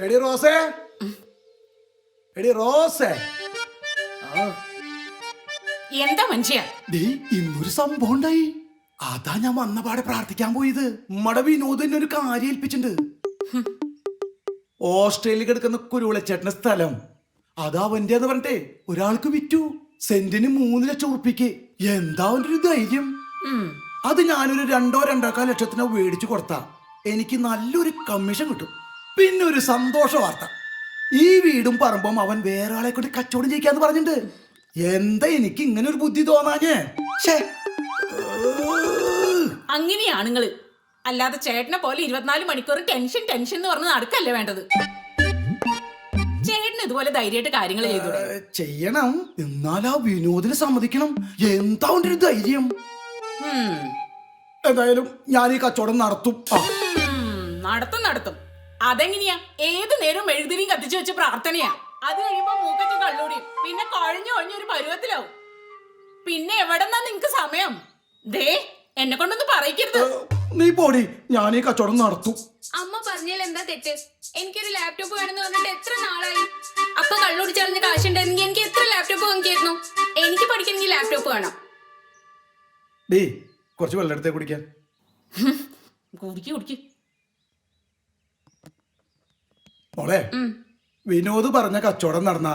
എടി റോസേ, എടി റോസേ. എന്താ മനുഷ്യ? ഇന്നൊരു സംഭവം ഉണ്ടായി. അതാ ഞാൻ വന്നപാടെ പ്രാർത്ഥിക്കാൻ പോയത്. നമ്മടെ വിനോദിന്റെ ഒരു കാര്യം ഏൽപ്പിച്ചിട്ടുണ്ട്. ഓസ്ട്രേലിയ കിടക്കുന്ന കുരുവിളച്ചേട്ടന്റെ സ്ഥലം അതാ അവന്റെ എന്ന് പറഞ്ഞിട്ടേ ഒരാൾക്ക് വിറ്റു. സെന്റിന് 3 ലക്ഷം ഉറുപ്പിക്ക്. എന്താ അവന്റെ ഒരു ധൈര്യം. അത് ഞാനൊരു 2-2.25 ലക്ഷത്തിനോ മേടിച്ചു കൊടുത്താ എനിക്ക് നല്ലൊരു കമ്മീഷൻ കിട്ടും. പിന്നെ ഒരു സന്തോഷ വാർത്ത, ഈ വീടും പറമ്പും അവൻ വേറെ ആളെ കൊണ്ട് കച്ചവടം ചെയ്യിക്കാന്ന് പറഞ്ഞിട്ടുണ്ട്. എന്താ എനിക്ക് ഇങ്ങനെ ഒരു ബുദ്ധി തോന്നാഞ്ഞേ? അങ്ങനെയാണ് നിങ്ങള്. അല്ലാതെ ചേട്ടനെ പോലെ 24 മണിക്കൂർ ടെൻഷൻ ടെൻഷൻ എന്ന് പറഞ്ഞ് നടക്കല്ലേ വേണ്ടത്. ചേട്ടന് ഇതുപോലെ ധൈര്യമായിട്ട് കാര്യങ്ങൾ ചെയ്യണം. എന്നാലാ വിനോദിനെ സമ്മതിക്കണം. എന്താ അവന്റെ ഒരു ധൈര്യം. എന്തായാലും ഞാൻ ഈ കച്ചവടം നടത്തും. നടത്തും. അതെങ്ങനെയാ? ഏത് നേരം എഴുതിരിയും കത്തിച്ചു വെച്ച് പ്രാർത്ഥനയാ. അത് കഴിയുമ്പോ മൂക്കറ്റ് കള്ളൂടിയും പിന്നെ കഴിഞ്ഞൊരു പരുവത്തിലാവും. പിന്നെ എവിടെന്നാ നിങ്ങക്ക് സമയം? ദേ എന്നെ കൊണ്ടൊന്ന് പറയിക്കരുത്. നീ പോടി, ഞാൻ ഈ കച്ചവടം നടത്തും. അമ്മ പറഞ്ഞാൽ എന്താ തെറ്റ്? എനിക്കൊരു ലാപ്ടോപ്പ് വേണമെന്ന് പറഞ്ഞിട്ട് എത്ര നാളായി. അപ്പൊ കള്ളൂടി ചളഞ്ഞ കാശുണ്ടായിരുന്നെങ്കിൽ എനിക്ക് എത്ര ലാപ്ടോപ്പ് വാങ്ങിക്കായിരുന്നു. എനിക്ക് പഠിക്കണമെങ്കിൽ ലാപ്ടോപ്പ് വേണം. കുറച്ച് വെള്ളം എടുത്തേ കുടിക്കാൻ. കുടിക്ക്. മോളെ, വിനോദ് പറഞ്ഞ കച്ചവടം നടന്ന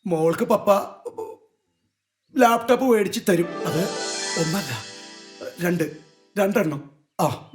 മോൾക്ക് പപ്പ ലാപ്ടോപ്പ് മേടിച്ച് തരും. അത് 1 അല്ല 2 എണ്ണം.